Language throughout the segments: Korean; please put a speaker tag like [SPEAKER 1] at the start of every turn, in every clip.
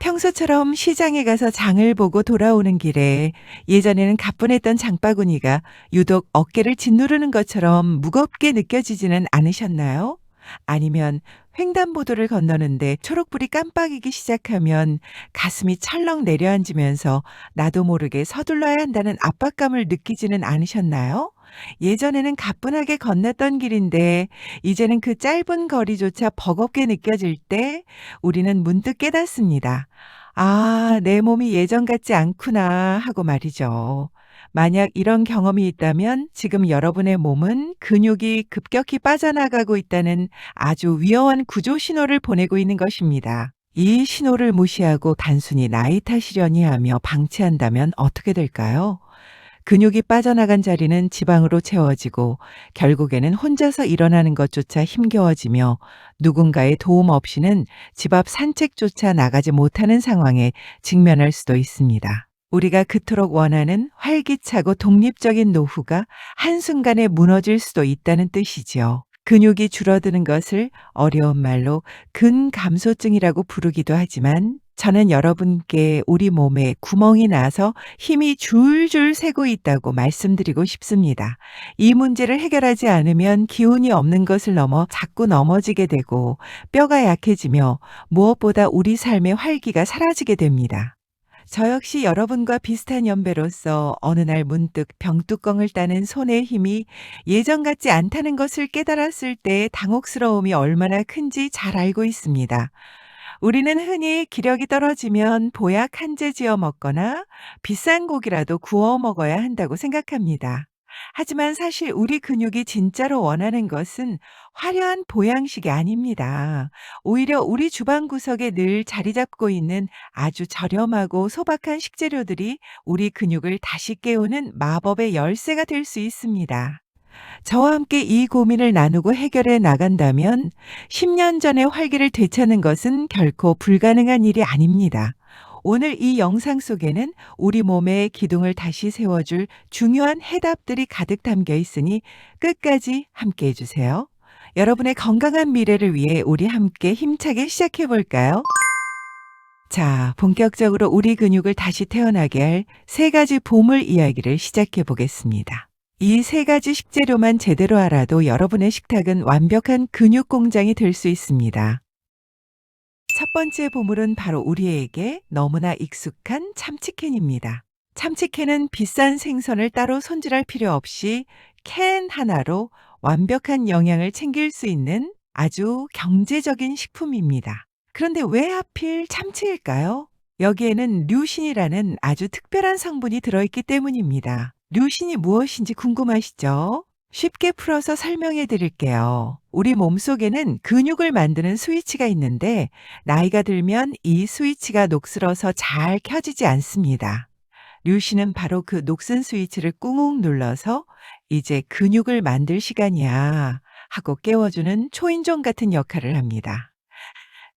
[SPEAKER 1] 평소처럼 시장에 가서 장을 보고 돌아오는 길에 예전에는 가뿐했던 장바구니가 유독 어깨를 짓누르는 것처럼 무겁게 느껴지지는 않으셨나요? 아니면 횡단보도를 건너는데 초록불이 깜빡이기 시작하면 가슴이 철렁 내려앉으면서 나도 모르게 서둘러야 한다는 압박감을 느끼지는 않으셨나요? 예전에는 가뿐하게 건넜던 길인데 이제는 그 짧은 거리조차 버겁게 느껴질 때 우리는 문득 깨닫습니다. '아, 내 몸이 예전 같지 않구나.' 하고 말이죠. 만약 이런 경험이 있다면 지금 여러분의 몸은 근육이 급격히 빠져나가고 있다는 아주 위험한 구조 신호를 보내고 있는 것입니다. 이 신호를 무시하고 단순히 나이 탓이려니 하며 방치한다면 어떻게 될까요? 근육이 빠져나간 자리는 지방으로 채워지고 결국에는 혼자서 일어나는 것조차 힘겨워지며 누군가의 도움 없이는 집 앞 산책조차 나가지 못하는 상황에 직면할 수도 있습니다. 우리가 그토록 원하는 활기차고 독립적인 노후가 한순간에 무너질 수도 있다는 뜻이지요. 근육이 줄어드는 것을 어려운 말로 근감소증이라고 부르기도 하지만 저는 여러분께 우리 몸에 구멍이 나서 힘이 줄줄 새고 있다고 말씀드리고 싶습니다. 이 문제를 해결하지 않으면 기운이 없는 것을 넘어 자꾸 넘어지게 되고 뼈가 약해지며 무엇보다 우리 삶의 활기가 사라지게 됩니다. 저 역시 여러분과 비슷한 연배로서 어느 날 문득 병뚜껑을 따는 손의 힘이 예전 같지 않다는 것을 깨달았을 때의 당혹스러움이 얼마나 큰지 잘 알고 있습니다. 우리는 흔히 기력이 떨어지면 보약 한 재 지어 먹거나 비싼 고기라도 구워 먹어야 한다고 생각합니다. 하지만 사실 우리 근육이 진짜로 원하는 것은 화려한 보양식이 아닙니다. 오히려 우리 주방 구석에 늘 자리 잡고 있는 아주 저렴하고 소박한 식재료들이 우리 근육을 다시 깨우는 마법의 열쇠가 될 수 있습니다. 저와 함께 이 고민을 나누고 해결해 나간다면 10년 전의 활기를 되찾는 것은 결코 불가능한 일이 아닙니다. 오늘 이 영상 속에는 우리 몸의 기둥을 다시 세워줄 중요한 해답들이 가득 담겨 있으니 끝까지 함께 해주세요. 여러분의 건강한 미래를 위해 우리 함께 힘차게 시작해 볼까요? 자, 본격적으로 우리 근육을 다시 태어나게 할 세 가지 보물 이야기를 시작해 보겠습니다. 이 세 가지 식재료만 제대로 알아도 여러분의 식탁은 완벽한 근육 공장이 될 수 있습니다. 첫 번째 보물은 바로 우리에게 너무나 익숙한 참치캔입니다. 참치캔은 비싼 생선을 따로 손질할 필요 없이 캔 하나로 완벽한 영양을 챙길 수 있는 아주 경제적인 식품입니다. 그런데 왜 하필 참치일까요? 여기에는 류신이라는 아주 특별한 성분이 들어있기 때문입니다. 류신이 무엇인지 궁금하시죠? 쉽게 풀어서 설명해 드릴게요. 우리 몸속에는 근육을 만드는 스위치가 있는데 나이가 들면 이 스위치가 녹슬어서 잘 켜지지 않습니다. 류신은 바로 그 녹슨 스위치를 꾹 눌러서 이제 근육을 만들 시간이야 하고 깨워주는 초인종 같은 역할을 합니다.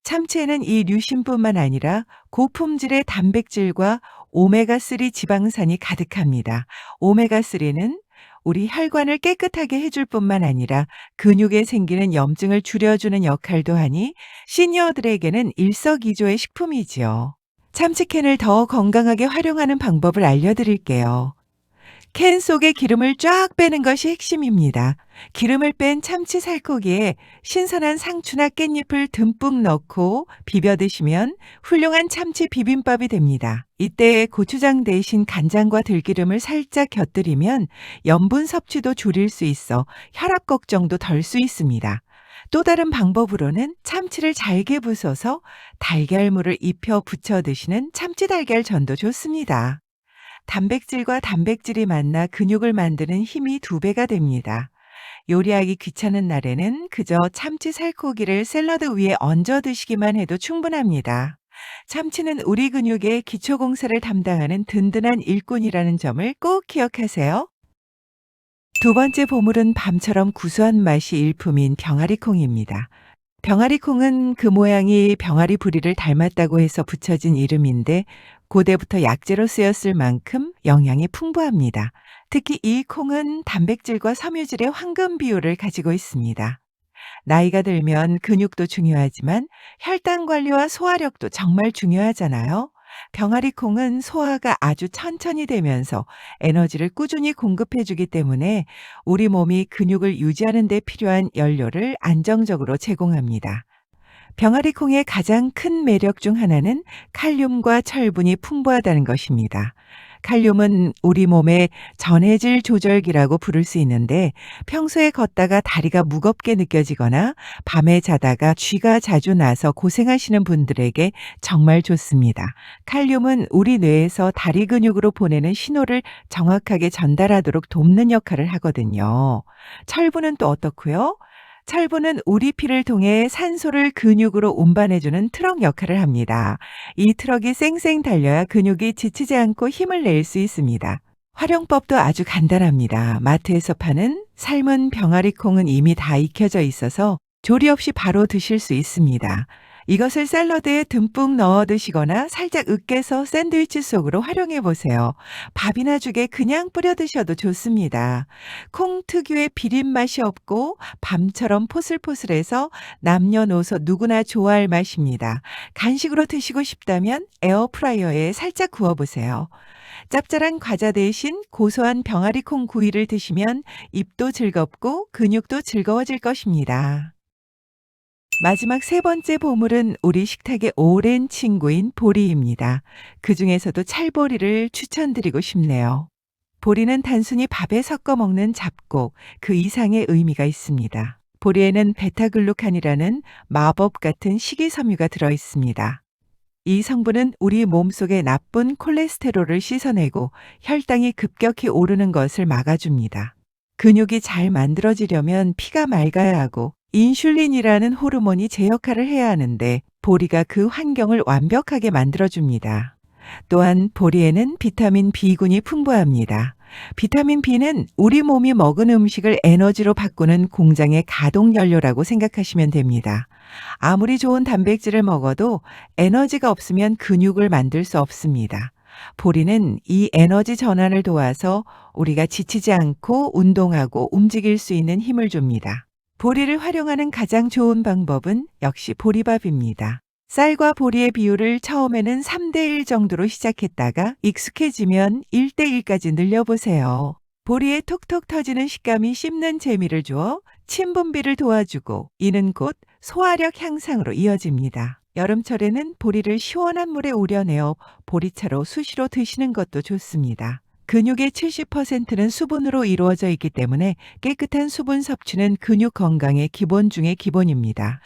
[SPEAKER 1] 참치에는 이 류신뿐만 아니라 고품질의 단백질과 오메가3 지방산이 가득합니다. 오메가3는 우리 혈관을 깨끗하게 해줄 뿐만 아니라 근육에 생기는 염증을 줄여주는 역할도 하니 시니어들에게는 일석이조의 식품이지요. 참치캔을 더 건강하게 활용하는 방법을 알려드릴게요. 캔 속의 기름을 쫙 빼는 것이 핵심입니다. 기름을 뺀 참치 살코기에 신선한 상추나 깻잎을 듬뿍 넣고 비벼 드시면 훌륭한 참치 비빔밥이 됩니다. 이때 고추장 대신 간장과 들기름을 살짝 곁들이면 염분 섭취도 줄일 수 있어 혈압 걱정도 덜 수 있습니다. 또 다른 방법으로는 참치를 잘게 부숴서 달걀물을 입혀 부쳐 드시는 참치 달걀전도 좋습니다. 단백질과 단백질이 만나 근육을 만드는 힘이 2배가 됩니다. 요리하기 귀찮은 날에는 그저 참치 살코기를 샐러드 위에 얹어 드시기만 해도 충분합니다. 참치는 우리 근육의 기초 공사를 담당하는 든든한 일꾼이라는 점을 꼭 기억하세요. 두 번째 보물은 밤처럼 구수한 맛이 일품인 병아리콩입니다. 병아리콩은 그 모양이 병아리 부리를 닮았다고 해서 붙여진 이름인데 고대부터 약재로 쓰였을 만큼 영양이 풍부합니다. 특히 이 콩은 단백질과 섬유질의 황금 비율을 가지고 있습니다. 나이가 들면 근육도 중요하지만 혈당 관리와 소화력도 정말 중요하잖아요. 병아리 콩은 소화가 아주 천천히 되면서 에너지를 꾸준히 공급해 주기 때문에 우리 몸이 근육을 유지하는 데 필요한 연료를 안정적으로 제공합니다. 병아리 콩의 가장 큰 매력 중 하나는 칼륨과 철분이 풍부하다는 것입니다. 칼륨은 우리 몸의 전해질 조절기라고 부를 수 있는데 평소에 걷다가 다리가 무겁게 느껴지거나 밤에 자다가 쥐가 자주 나서 고생하시는 분들에게 정말 좋습니다. 칼륨은 우리 뇌에서 다리 근육으로 보내는 신호를 정확하게 전달하도록 돕는 역할을 하거든요. 철분은 또 어떻고요? 철분은 우리 피를 통해 산소를 근육으로 운반해주는 트럭 역할을 합니다. 이 트럭이 쌩쌩 달려야 근육이 지치지 않고 힘을 낼 수 있습니다. 활용법도 아주 간단합니다. 마트에서 파는 삶은 병아리 콩은 이미 다 익혀져 있어서 조리 없이 바로 드실 수 있습니다. 이것을 샐러드에 듬뿍 넣어 드시거나 살짝 으깨서 샌드위치 속으로 활용해 보세요. 밥이나 죽에 그냥 뿌려 드셔도 좋습니다. 콩 특유의 비린 맛이 없고 밤처럼 포슬포슬해서 남녀노소 누구나 좋아할 맛입니다. 간식으로 드시고 싶다면 에어프라이어에 살짝 구워 보세요. 짭짤한 과자 대신 고소한 병아리 콩 구이를 드시면 입도 즐겁고 근육도 즐거워질 것입니다. 마지막 세 번째 보물은 우리 식탁의 오랜 친구인 보리입니다. 그중에서도 찰보리를 추천드리고 싶네요. 보리는 단순히 밥에 섞어 먹는 잡곡, 그 이상의 의미가 있습니다. 보리에는 베타글루칸이라는 마법 같은 식이섬유가 들어 있습니다. 이 성분은 우리 몸속의 나쁜 콜레스테롤을 씻어내고 혈당이 급격히 오르는 것을 막아줍니다. 근육이 잘 만들어지려면 피가 맑아야 하고 인슐린이라는 호르몬이 제 역할을 해야 하는데 보리가 그 환경을 완벽하게 만들어줍니다. 또한 보리에는 비타민 B군이 풍부합니다. 비타민 B는 우리 몸이 먹은 음식을 에너지로 바꾸는 공장의 가동 연료라고 생각하시면 됩니다. 아무리 좋은 단백질을 먹어도 에너지가 없으면 근육을 만들 수 없습니다. 보리는 이 에너지 전환을 도와서 우리가 지치지 않고 운동하고 움직일 수 있는 힘을 줍니다. 보리를 활용하는 가장 좋은 방법은 역시 보리밥입니다. 쌀과 보리의 비율을 처음에는 3대1 정도로 시작했다가 익숙해지면 1대1까지 늘려보세요. 보리의 톡톡 터지는 식감이 씹는 재미를 주어 침 분비를 도와주고 이는 곧 소화력 향상으로 이어집니다. 여름철에는 보리를 시원한 물에 우려내어 보리차로 수시로 드시는 것도 좋습니다. 근육의 70%는 수분으로 이루어져 있기 때문에 깨끗한 수분 섭취는 근육 건강의 기본 중의 기본입니다.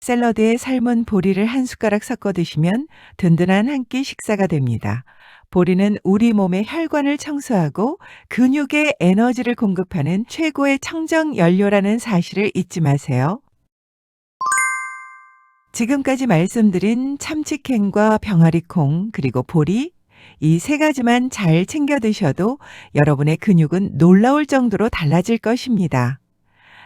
[SPEAKER 1] 샐러드에 삶은 보리를 한 숟가락 섞어 드시면 든든한 한 끼 식사가 됩니다. 보리는 우리 몸의 혈관을 청소하고 근육에 에너지를 공급하는 최고의 청정 연료라는 사실을 잊지 마세요. 지금까지 말씀드린 참치캔과 병아리콩 그리고 보리 이 세 가지만 잘 챙겨 드셔도 여러분의 근육은 놀라울 정도로 달라질 것입니다.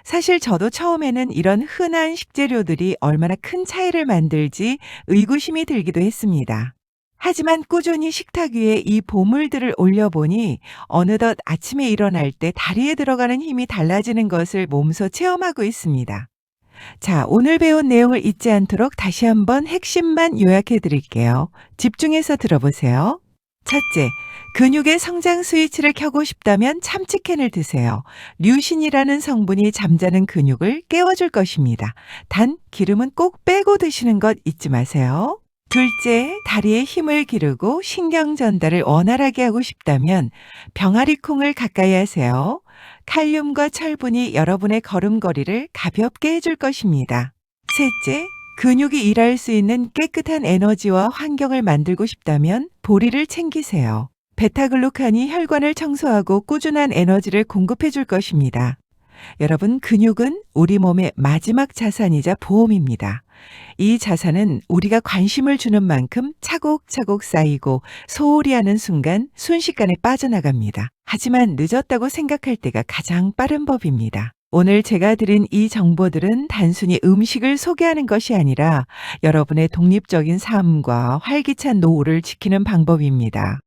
[SPEAKER 1] 사실 저도 처음에는 이런 흔한 식재료들이 얼마나 큰 차이를 만들지 의구심이 들기도 했습니다. 하지만 꾸준히 식탁 위에 이 보물들을 올려보니 어느덧 아침에 일어날 때 다리에 들어가는 힘이 달라지는 것을 몸소 체험하고 있습니다. 자, 오늘 배운 내용을 잊지 않도록 다시 한번 핵심만 요약해 드릴게요. 집중해서 들어보세요. 첫째, 근육의 성장 스위치를 켜고 싶다면 참치캔을 드세요. 류신이라는 성분이 잠자는 근육을 깨워줄 것입니다. 단, 기름은 꼭 빼고 드시는 것 잊지 마세요. 둘째, 다리에 힘을 기르고 신경 전달을 원활하게 하고 싶다면 병아리콩을 가까이 하세요. 칼륨과 철분이 여러분의 걸음걸이를 가볍게 해줄 것입니다. 셋째, 근육이 일할 수 있는 깨끗한 에너지와 환경을 만들고 싶다면 보리를 챙기세요. 베타글루칸이 혈관을 청소하고 꾸준한 에너지를 공급해 줄 것입니다. 여러분, 근육은 우리 몸의 마지막 자산이자 보험입니다. 이 자산은 우리가 관심을 주는 만큼 차곡차곡 쌓이고 소홀히 하는 순간 순식간에 빠져나갑니다. 하지만 늦었다고 생각할 때가 가장 빠른 법입니다. 오늘 제가 드린 이 정보들은 단순히 음식을 소개하는 것이 아니라 여러분의 독립적인 삶과 활기찬 노후를 지키는 방법입니다.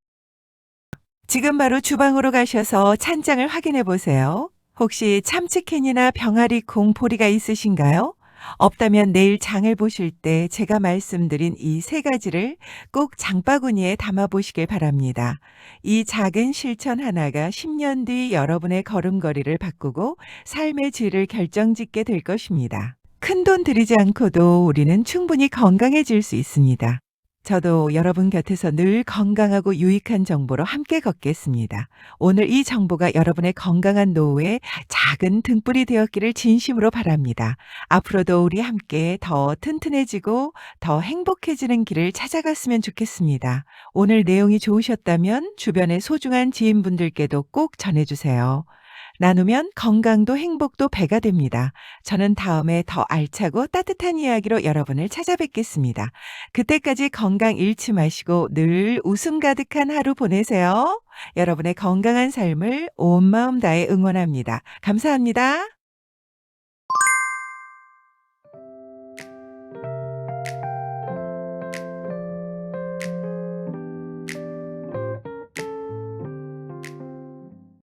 [SPEAKER 1] 지금 바로 주방으로 가셔서 찬장을 확인해 보세요. 혹시 참치캔이나 병아리 콩 보리가 있으신가요? 없다면 내일 장을 보실 때 제가 말씀드린 이 세 가지를 꼭 장바구니에 담아 보시길 바랍니다. 이 작은 실천 하나가 10년 뒤 여러분의 걸음걸이를 바꾸고 삶의 질을 결정짓게 될 것입니다. 큰돈 들이지 않고도 우리는 충분히 건강해질 수 있습니다. 저도 여러분 곁에서 늘 건강하고 유익한 정보로 함께 걷겠습니다. 오늘 이 정보가 여러분의 건강한 노후에 작은 등불이 되었기를 진심으로 바랍니다. 앞으로도 우리 함께 더 튼튼해지고 더 행복해지는 길을 찾아갔으면 좋겠습니다. 오늘 내용이 좋으셨다면 주변의 소중한 지인분들께도 꼭 전해주세요. 나누면 건강도 행복도 배가 됩니다. 저는 다음에 더 알차고 따뜻한 이야기로 여러분을 찾아뵙겠습니다. 그때까지 건강 잃지 마시고 늘 웃음 가득한 하루 보내세요. 여러분의 건강한 삶을 온 마음 다해 응원합니다. 감사합니다.